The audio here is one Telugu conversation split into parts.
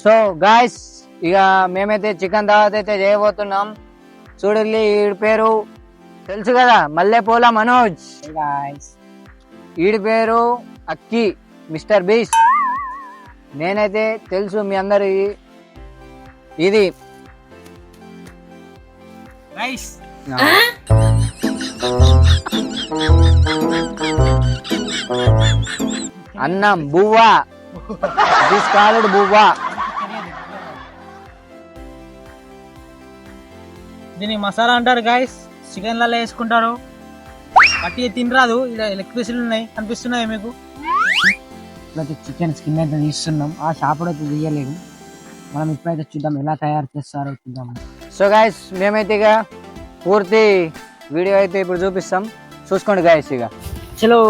సో గాయస్ ఇక మేమైతే చికెన్ దావత్ అయితే చేయబోతున్నాం. చూడండి వీడి పేరు తెలుసు కదా, మల్లెపూల మనోజ్. వీడి పేరు అక్కి, మిస్టర్ బీస్. నేనైతే తెలుసు మీ అందరి ఇది రైస్ అన్నం బువ్వా, దిస్ కాల్డ్ బువ్వా. దీన్ని మసాలా అంటారు గాయస్. చికెన్లలో వేసుకుంటారు. పట్టి తినరాదు. ఇలా ఎలక్ట్రిసిటీ ఉన్నాయి, కనిపిస్తున్నాయి మీకు. ఇప్పుడైతే చికెన్ స్కిన్ అయితే తీస్తున్నాం. ఆ షాప్ అయితే తీయలేదు. మనం ఇప్పుడైతే చూద్దాం ఎలా తయారు చేస్తారో చూద్దాం. సో గాయస్ మేమైతే ఇక పూర్తి వీడియో అయితే ఇప్పుడు చూపిస్తాం, చూసుకోండి గాయస్. ఇక చలో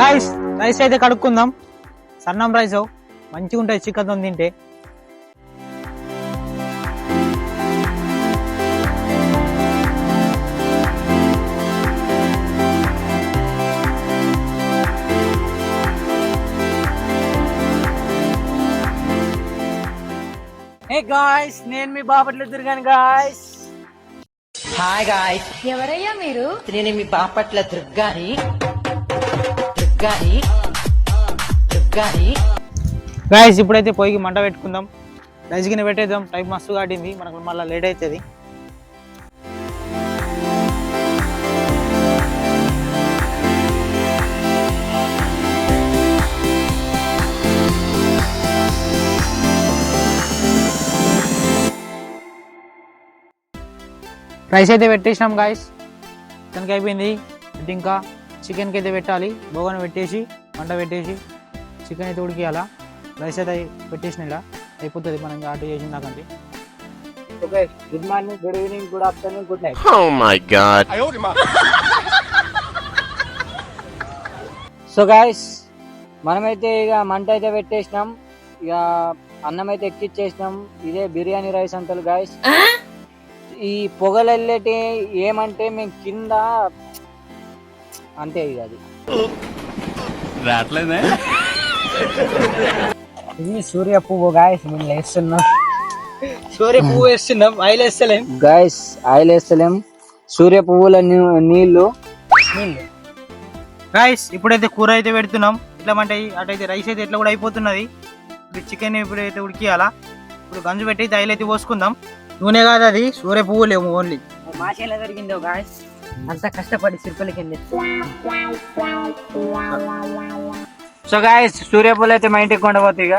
గాయస్ రైస్ అయితే కడుక్కుందాం. సన్నం రైస్ మంచిగా ఉంటాయి చికెన్ తో తింటే. హే గాయస్, నేను మీ బాపట్ల తిరిగాను గాయస్. హాయ్ గాయ్స్, ఎవరయ్యా మీరు? నేను మీ బాపట్ల దుర్గాని. దుర్గాని దుర్గాని గాయస్ ఇప్పుడైతే పొయ్యికి మంట పెట్టుకుందాం. రైస్ గిన్నె పెట్టేద్దాం. టైం మస్తు కాటింది, మనకు మళ్ళీ లేట్ అవుతుంది. రైస్ అయితే పెట్టేసినాం గాయస్. చికెన్కి అయిపోయింది. ఇది ఇంకా చికెన్కి అయితే పెట్టాలి. బోగన పెట్టేసి మంట పెట్టేసి చికెన్ అయితే ఉడికియాలా. రైస్ అయితే పెట్టేసిన ఇలా అయిపోతుంది. మనం ఆర్డర్ చేసిన దాకంటే. Okay, good morning, good evening, good afternoon, good night. Oh my god. So guys మనమైతే ఇక మంట అయితే పెట్టేసినాం. ఇక అన్నం అయితే ఎక్కిచ్చేసినాం. ఇదే బిర్యానీ రైస్ అంటారు గాయస్. ఈ పొగలు వెళ్ళేటి ఏమంటే మేము కింద అంతే. ఇక అది రాట్లేదే. ఇది సూర్య పువ్వు గాయస్. మేము వేస్తున్నాం. సూర్య పువ్వు వేస్తున్నాం. ఆయిల్ వేస్తలేం గాయస్, ఆయిల్ వేస్తలేం. సూర్య పువ్వుల నీళ్లు. గాయస్ ఇప్పుడైతే కూర అయితే పెడుతున్నాం. ఇట్లా అంటే అటైతే రైస్ అయితే ఎట్లా కూడా అయిపోతున్నది. ఇప్పుడు చికెన్ ఇప్పుడైతే ఉడికియాలా. ఇప్పుడు గంజు పెట్టి ఆయిల్ అయితే పోసుకుందాం. నూనె కాదు, అది సూర్య పువ్వు లేవు ఓన్లీ. మాషేలా జరిగిందో గాయస్, అంత కష్టపడి సిరుకుల కింద. సో గాయస్ సూర్య పువ్వులు అయితే మా ఇంటికి కొండపోతాయి. ఇక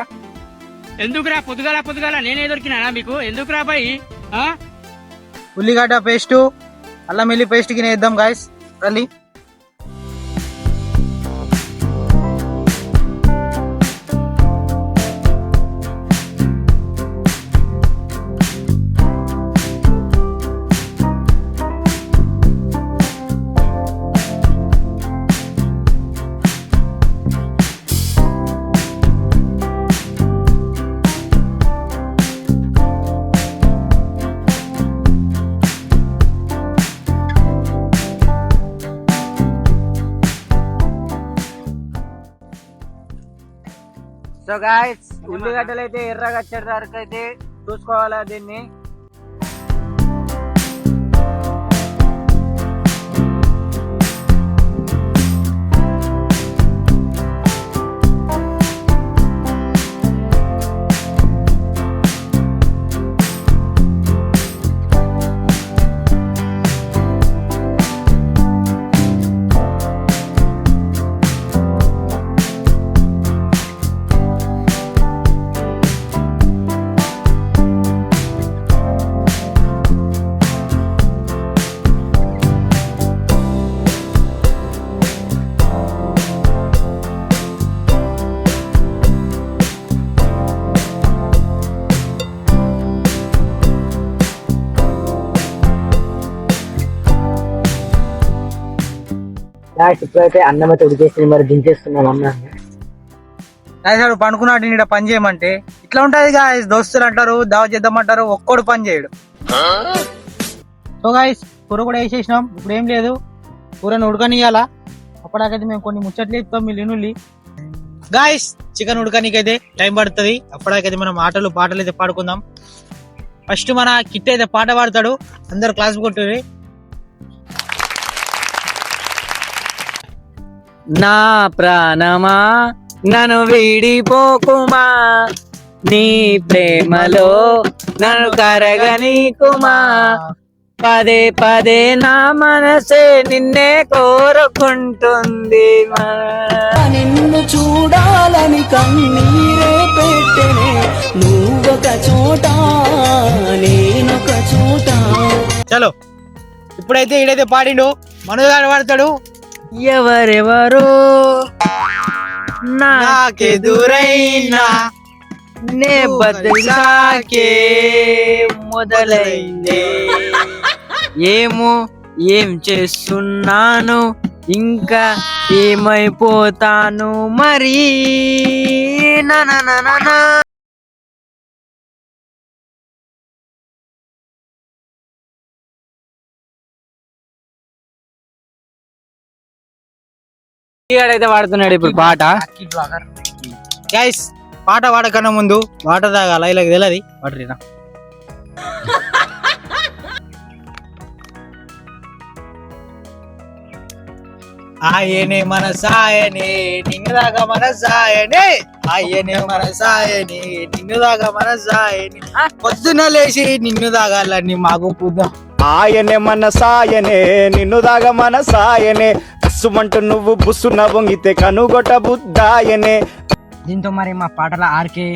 ఎందుకురా పొద్దుగాల నేనే దొరికినా మీకు? ఎందుకురా బాయ్? ఉల్లిగడ్డ పేస్ట్, అల్లం వెల్లి పేస్ట్ గిన్నె వేద్దాం గాయస్. రండి. సో గాయస్ ఉల్లిగడ్డలు అయితే ఎర్రగా వచ్చేటి వరకు అయితే చూసుకోవాలా దీన్ని. గాయస్ ఇప్పుడైతే అన్నం అయితే ఉడికేస్తుంది, మరి దించేస్తున్నాం అన్నాన్ని. గాయస్ పండుకున్నాడు ఇక్కడ పని చేయమంటే ఇట్లా ఉంటది గాయస్. దోస్తులు అంటారు దావ చేద్దామంటారు, ఒక్కడు పని చేయడు. సో గాయస్ కూర కూడా వేసేసినాం. ఇప్పుడు ఏం లేదు, కూరని ఉడకనియాలా. అప్పటికైతే మేము కొన్ని ముచ్చట్లు చెప్తాం మీ లినుల్లి. గాయస్ చికెన్ ఉడకనికైతే టైం పడుతుంది. అప్పటికైతే మనం పాటలు అయితే పాడుకుందాం. ఫస్ట్ మన కిట్ అయితే పాట పాడతాడు, అందరు క్లాస్ కొట్టుర్రి. నా ప్రాణమా నన్ను వీడిపోకుమా, నీ ప్రేమలో నన్ను కరగనీకుమా, పదే పదే నా మనసే నిన్నే కోరుకుంటుంది. నిన్ను చూడాలని కన్నీరే పెట్టెనే, నువ్వొక చోట నేనొక చోట. చలో ఇప్పుడైతే ఈడైతే పాడిండు, మనోగాడు పాడతాడు. ఎవరెవరో నాకెదురైనా నే బదులాకే మొదలైందే, ఏమో ఏం చేస్తున్నాను ఇంకా ఏమైపోతాను మరి. నా అయితే వాడుతున్నాడు ఇప్పుడు పాట. గైస్ పాట పాడకన్నా ముందు వాటర్ తాగాల, ఇలా తెలియదు వాటర్. ఆయనే మన సాయనే నిన్ను దాకా మన సాయనే, ఆయనే మన సాయనే నిన్ను దాకా మన సాయనే, పొద్దున లేచి నిన్ను దాగాలని మాకు పుద్దాం. ఆయనే మన సాయనే నిన్ను దాగా మన సాయనే, బుస్సుమంటూ నువ్వు బుస్సున వంగితే కనుగొట బుద్ధాయనే. దీంతో మరి మా పాటల ఆర్కే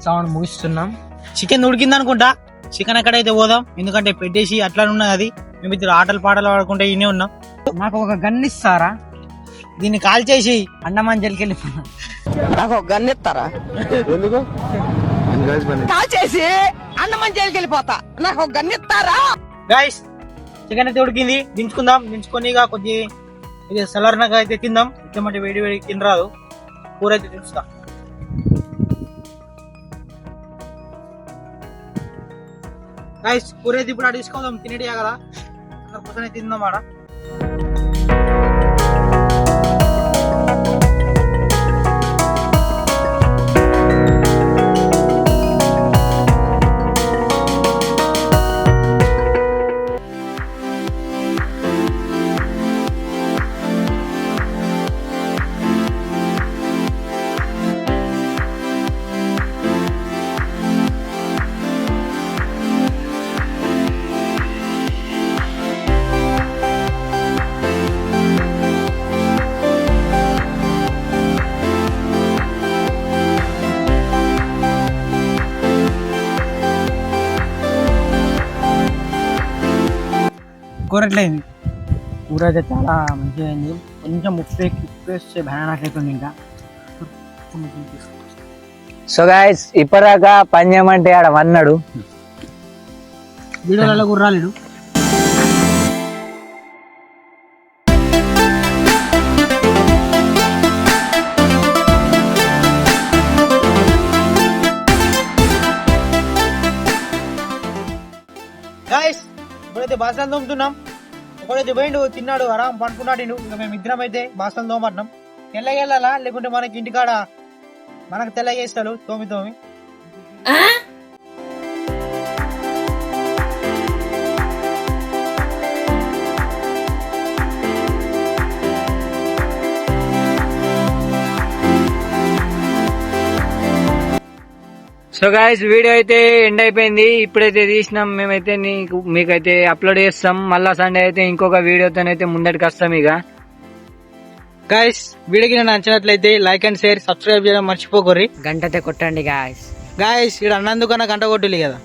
సౌండ్ ముగిస్తున్నాం. చికెన్ ఉడికింది అనుకుంటా, చికెన్ ఎక్కడైతే పోదాం, ఎందుకంటే పెట్టేసి అట్లా ఉన్నది అది. మేము ఇద్దరు ఆటలు పాటలు ఆడుకుంటే ఇన్నే ఉన్నాం. నాకు ఒక గన్ ఇస్తారా? దీన్ని కాల్ చేసి అండమాన్ జైలుకెళ్ళిపోయినా. నాకు ఒక గన్ ఇస్తారా? కాల్ చేసి అన్నమని జైలుకి వెళ్ళిపోతా. నాకు ఒక గన్ ఇస్తారా? గైస్ చికెన్ అయితే ఉడికింది, దించుకుందాం. దించుకొని ఇక కొద్ది ఇది సలర్నగా అయితే తిందాం. ఇట్లమంటే వేడి వేడి తినరాదు, కూర అయితే దించుతా. గైస్ కూర అయితే ఇప్పుడు తీసుకోదాం, తినేటియా కదా, అందరు కూర్చొని తిందాం ఆడ. కూర ఎట్లయింది? కూర అయితే చాలా మంచిగా అయింది. కొంచెం ఉప్పు వేస్తే భయానక అవుతుంది. ఇంకా సో గైస్ ఇప్పటిదాకా పని చేయమంటే ఆడ వన్నాడు, వీడియోలలో గుర్రాలేడు. గైస్ ఇప్పుడైతే బాసలు తోముతున్నాం. ఒకడైతే పోయిండు, తిన్నాడు, ఆరాం పండుకున్నాడు. ఇంకా మేము ఇద్దరం అయితే బాసలు తోమట్టినాం. తెల్లగెళ్ళాలా లేకుంటే మనకి ఇంటికాడ మనకు తెల్లగేస్తాడు తోమి. సో గైస్ వీడియో అయితే ఎండ్ అయిపోయింది. ఇప్పుడైతే తీసినాం మేమైతే, మీకైతే అప్లోడ్ చేస్తాం. మళ్ళా సండే అయితే ఇంకొక వీడియోతోనైతే ముందటికి వస్తాం. ఇక గైస్ వీడియోకి నచ్చినట్లయితే లైక్ అండ్ షేర్, సబ్స్క్రైబ్ చేయడం మర్చిపోకర్రి. గంట అయితే కొట్టండి గాయస్. గాయస్ ఇక్కడ అన్నందుకన్నా గంట కొట్టులే కదా.